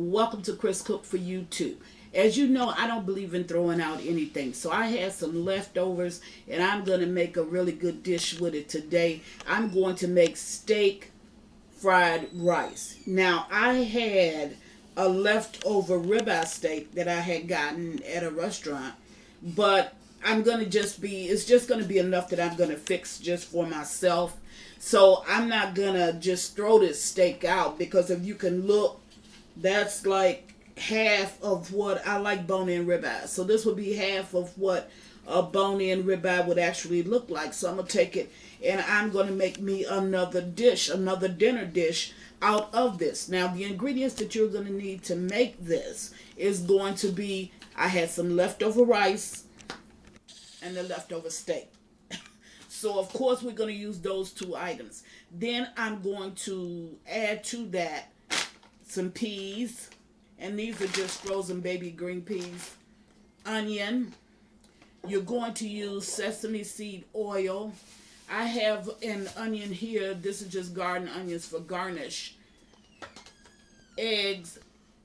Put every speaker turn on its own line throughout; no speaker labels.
Welcome to Chris Cook for YouTube. As you know, I don't believe in throwing out anything. So I had some leftovers and I'm going to make a really good dish with it today. I'm going to make steak fried rice. Now, I had a leftover ribeye steak that I had gotten at a restaurant, but it's just going to be enough that I'm going to fix just for myself. So I'm not going to just throw this steak out, because if you can look, that's like half of what I like bone-in ribeye. So this would be half of what a bone-in ribeye would actually look like. So I'm going to take it and I'm going to make me another dish, another dinner dish out of this. Now, the ingredients that you're going to need to make this is going to be, I had some leftover rice and the leftover steak. So, of course, we're going to use those two items. Then I'm going to add to that some peas. And these are just frozen baby green peas. Onion. You're going to use sesame seed oil. I have an onion here. This is just garden onions for garnish. Eggs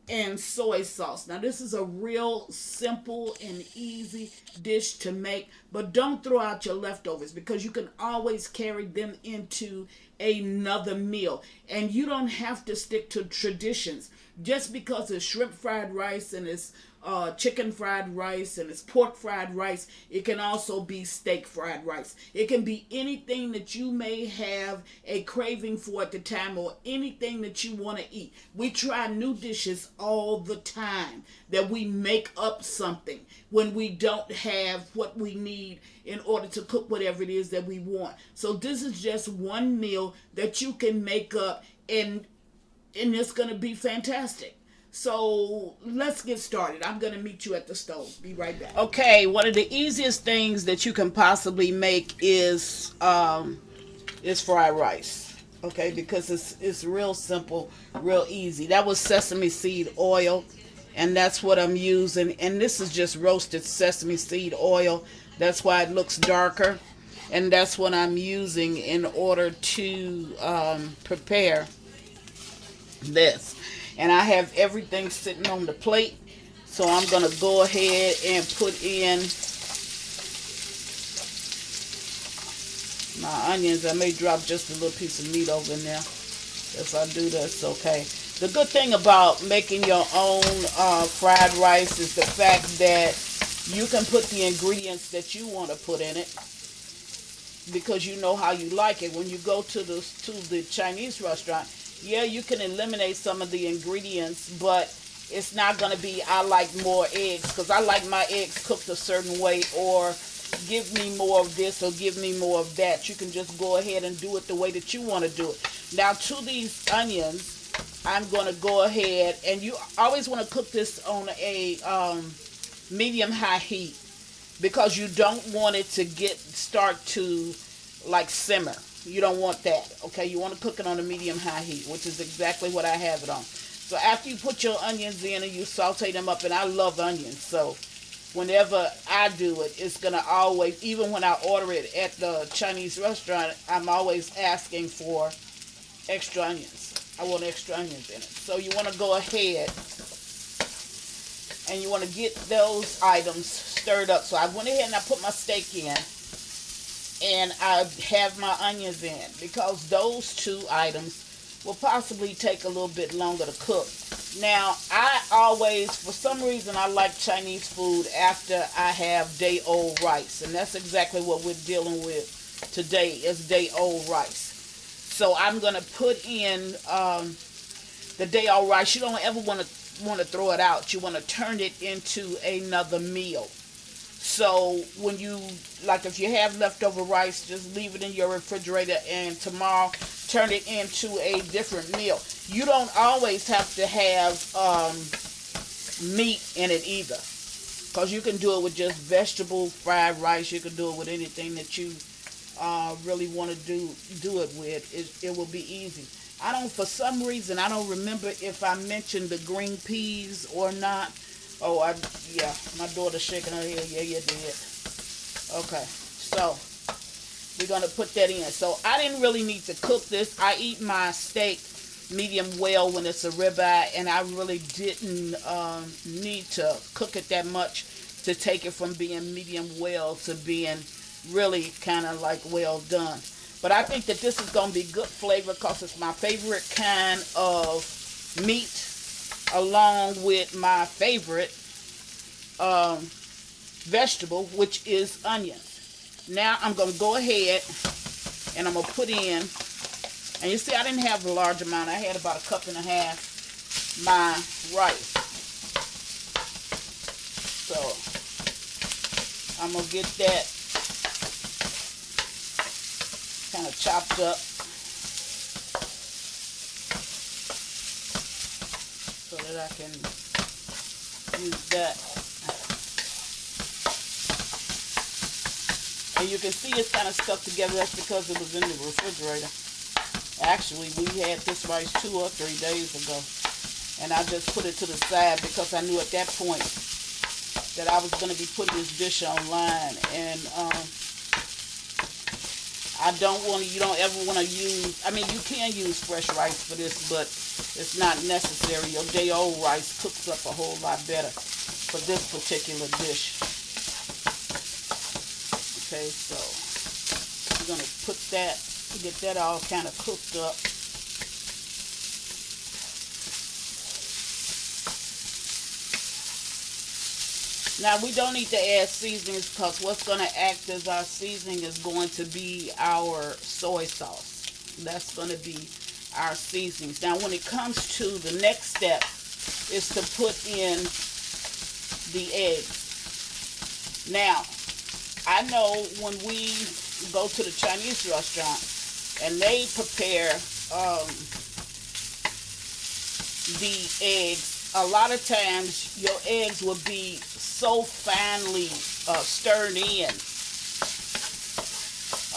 and soy sauce. Now, this is a real simple and easy dish to make, but don't throw out your leftovers, because you can always carry them into another meal, and you don't have to stick to traditions. Just because it's shrimp fried rice and it's chicken fried rice and it's pork fried rice, it can also be steak fried rice. It can be anything that you may have a craving for at the time, or anything that you want to eat. We try new dishes all the time, that we make up something when we don't have what we need in order to cook whatever it is that we want. So this is just one meal that you can make up, and it's going to be fantastic. So let's get started. I'm going to meet you at the stove. Be right back. Okay, one of the easiest things that you can possibly make is fried rice. Okay, because it's real simple, real easy. That was sesame seed oil, and that's what I'm using. And this is just roasted sesame seed oil. That's why it looks darker. And that's what I'm using in order to prepare this. And I have everything sitting on the plate, so I'm going to go ahead and put in my onions. I may drop just a little piece of meat over in there. If I do, that's okay. The good thing about making your own fried rice is the fact that you can put the ingredients that you want to put in it, because you know how you like it. When you go to the Chinese restaurant, yeah, you can eliminate some of the ingredients, but it's not going to be, I like more eggs, because I like my eggs cooked a certain way, or give me more of this or give me more of that. You can just go ahead and do it the way that you want to do it. Now, to these onions, I'm going to go ahead, and you always want to cook this on a medium-high heat, because you don't want it to start to like simmer. You don't want that, okay? You want to cook it on a medium-high heat, which is exactly what I have it on. So after you put your onions in and you saute them up, and I love onions, so whenever I do it, it's going to always, even when I order it at the Chinese restaurant, I'm always asking for extra onions. I want extra onions in it. So you want to go ahead and you want to get those items stirred up. So I went ahead and I put my steak in, and I have my onions in, because those two items will possibly take a little bit longer to cook. Now, I always, for some reason, I like Chinese food after I have day-old rice, and that's exactly what we're dealing with today, is day-old rice. So I'm going to put in the day-old rice. You don't ever want to throw it out. You want to turn it into another meal. So when you, like if you have leftover rice, just leave it in your refrigerator, and tomorrow turn it into a different meal. You don't always have to have meat in it either, because you can do it with just vegetable fried rice. You can do it with anything that you really want to do it with. It will be easy. For some reason, I don't remember if I mentioned the green peas or not. Oh, yeah, my daughter's shaking her head. Yeah, you did. Okay, so we're going to put that in. So I didn't really need to cook this. I eat my steak medium well when it's a ribeye, and I really didn't need to cook it that much to take it from being medium well to being really kind of like well done. But I think that this is going to be good flavor because it's my favorite kind of meat, along with my favorite vegetable, which is onions. Now I'm going to go ahead and I'm going to put in, and you see I didn't have a large amount. I had about 1.5 cups my rice. So I'm going to get that kind of chopped up so that I can use that. And you can see it's kind of stuck together. That's because it was in the refrigerator. Actually, we had this rice 2 or 3 days ago. And I just put it to the side because I knew at that point that I was going to be putting this dish online. And I don't want to, you don't ever want to use, I mean, you can use fresh rice for this, but it's not necessary. Your day-old rice cooks up a whole lot better for this particular dish. Okay, so we're going to put that, get that all kind of cooked up. Now, we don't need to add seasonings because what's going to act as our seasoning is going to be our soy sauce. That's going to be our seasonings. Now, when it comes to the next step is to put in the eggs. Now, I know when we go to the Chinese restaurant and they prepare the eggs, a lot of times your eggs will be so finely stirred in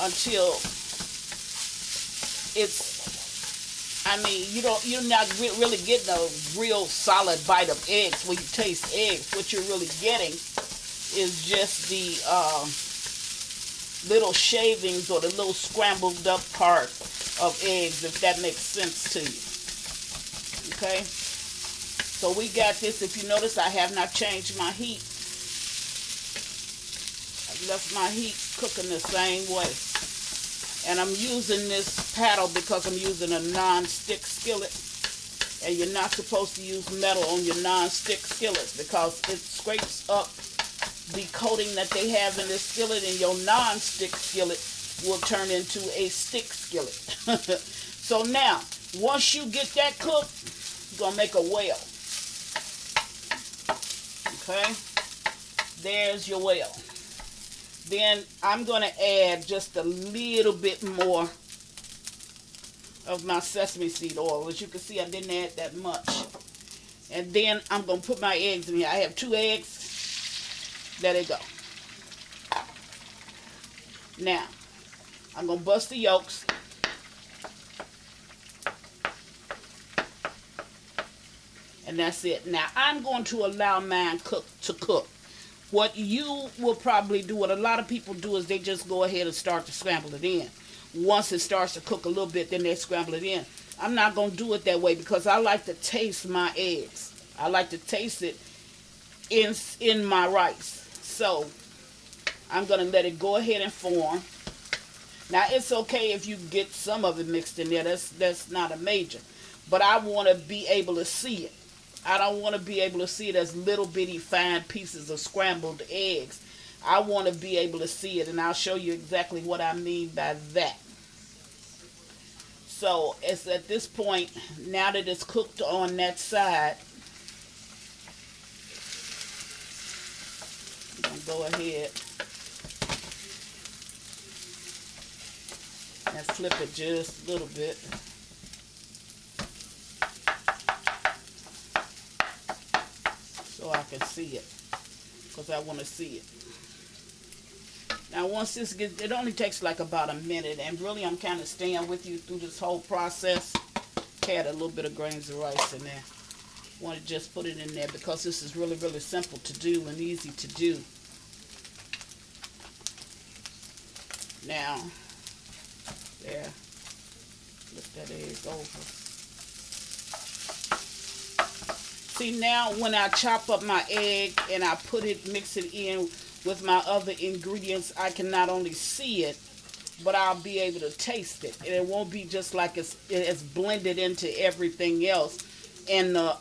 until it's, I mean, you're not really getting a real solid bite of eggs. When you taste eggs, what you're really getting is just the little shavings or the little scrambled up part of eggs, if that makes sense to you. Okay? So we got this. If you notice, I have not changed my heat. I've left my heat cooking the same way. And I'm using this paddle because I'm using a non-stick skillet. And you're not supposed to use metal on your non-stick skillets because it scrapes up the coating that they have in this skillet, and your non-stick skillet will turn into a stick skillet. So now, once you get that cooked, you're going to make a whale. Okay? There's your whale. Then I'm going to add just a little bit more of my sesame seed oil. As you can see, I didn't add that much. And then I'm going to put my eggs in here. I have 2 eggs. There they go. Now, I'm going to bust the yolks. And that's it. Now, I'm going to allow mine to cook. What you will probably do, what a lot of people do, is they just go ahead and start to scramble it in. Once it starts to cook a little bit, then they scramble it in. I'm not going to do it that way because I like to taste my eggs. I like to taste it in my rice. So I'm going to let it go ahead and form. Now, it's okay if you get some of it mixed in there. That's not a major. But I want to be able to see it. I don't want to be able to see it as little bitty fine pieces of scrambled eggs. I want to be able to see it, and I'll show you exactly what I mean by that. So it's at this point, now that it's cooked on that side, I'm going to go ahead and flip it just a little bit. So I can see it, because I want to see it. Now once this gets, it only takes like about a minute, and really I'm kind of staying with you through this whole process. Add a little bit of grains of rice in there. Want to just put it in there because this is really, really simple to do and easy to do. Now, there, flip that egg over. See, now when I chop up my egg and I mix it in with my other ingredients, I can not only see it, but I'll be able to taste it. And it won't be just like it's blended into everything else. And the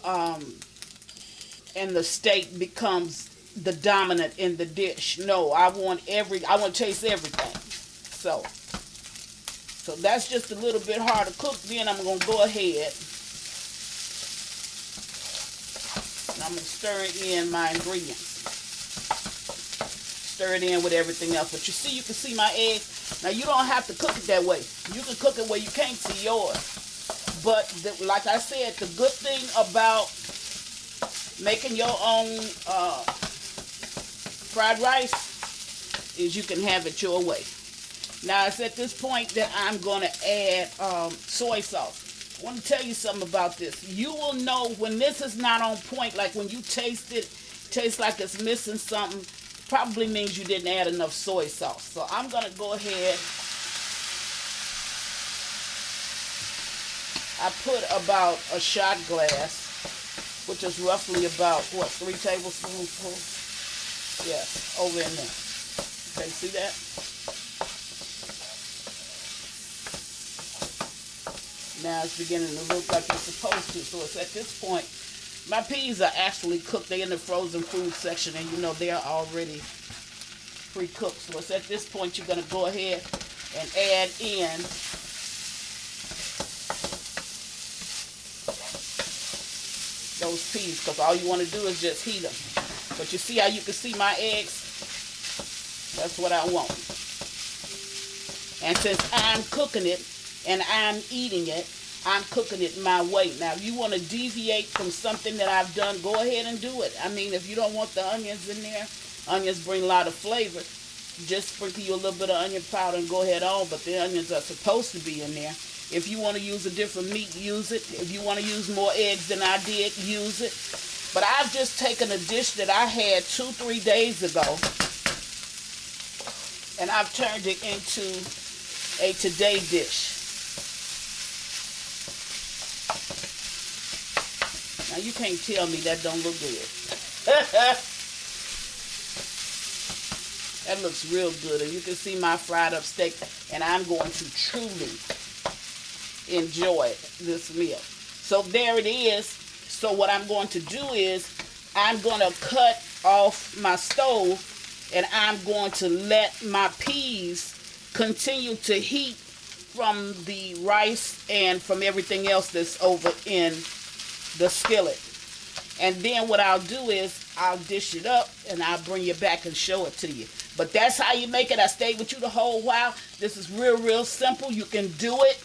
steak becomes the dominant in the dish. No, I want to taste everything. So that's just a little bit hard to cook. Then I'm going to go ahead and I'm going to stir in my ingredients. Stir it in with everything else. But you can see my eggs. Now you don't have to cook it that way. You can cook it where you can't see yours. But like I said, the good thing about making your own fried rice is you can have it your way. Now it's at this point that I'm going to add soy sauce. I want to tell you something about this. You will know when this is not on point, like when you taste it, tastes like it's missing something, probably means you didn't add enough soy sauce. So I'm going to go ahead. I put about a shot glass, which is roughly about, 3 tablespoons full? Yes, over in there. Okay, see that? Now it's beginning to look like it's supposed to. So it's at this point, my peas are actually cooked. They're in the frozen food section, and you know they're already pre-cooked. So it's at this point you're going to go ahead and add in those peas, because all you want to do is just heat them. But you see how you can see my eggs? That's what I want. And since I'm cooking it and I'm eating it, I'm cooking it my way. Now, if you want to deviate from something that I've done, go ahead and do it. I mean, if you don't want the onions in there, onions bring a lot of flavor. Just sprinkle you a little bit of onion powder and go ahead on, but the onions are supposed to be in there. If you want to use a different meat, use it. If you want to use more eggs than I did, use it. But I've just taken a dish that I had 2-3 days ago, and I've turned it into a today dish. Now you can't tell me that don't look good. That looks real good, and you can see my fried up steak, and I'm going to truly enjoy this meal. So there it is. So what I'm going to do is I'm going to cut off my stove, and I'm going to let my peas continue to heat from the rice and from everything else that's over in the skillet. And then what I'll do is I'll dish it up and I'll bring you back and show it to you. But that's how you make it. I stayed with you the whole while. This is real simple. You can do it.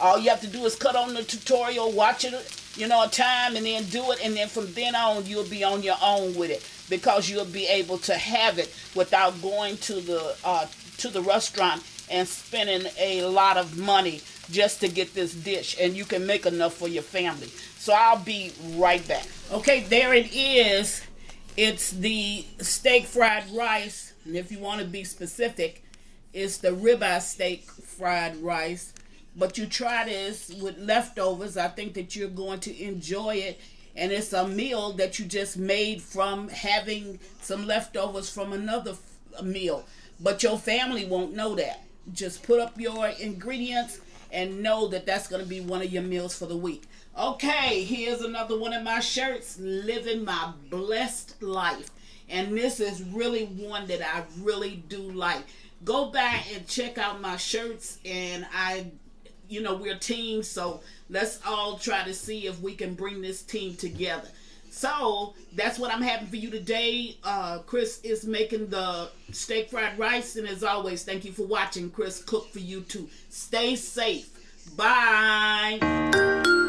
All you have to do is cut on the tutorial, watch it, a time, and then do it. And then from then on, you'll be on your own with it, because you'll be able to have it without going to the restaurant and spending a lot of money just to get this dish. And you can make enough for your family. So I'll be right back. Okay, there it is. It's the steak fried rice. And if you want to be specific, it's the ribeye steak fried rice. But you try this with leftovers. I think that you're going to enjoy it. And it's a meal that you just made from having some leftovers from another meal. But your family won't know that. Just put up your ingredients and know that that's going to be one of your meals for the week. Okay, here's another one of my shirts, Living My Blessed Life. And this is really one that I really do like. Go back and check out my shirts, and we're teams, so let's all try to see if we can bring this team together. So that's what I'm having for you today. Chris is making the steak fried rice, and as always, thank you for watching. Chris cook for you too. Stay safe. Bye.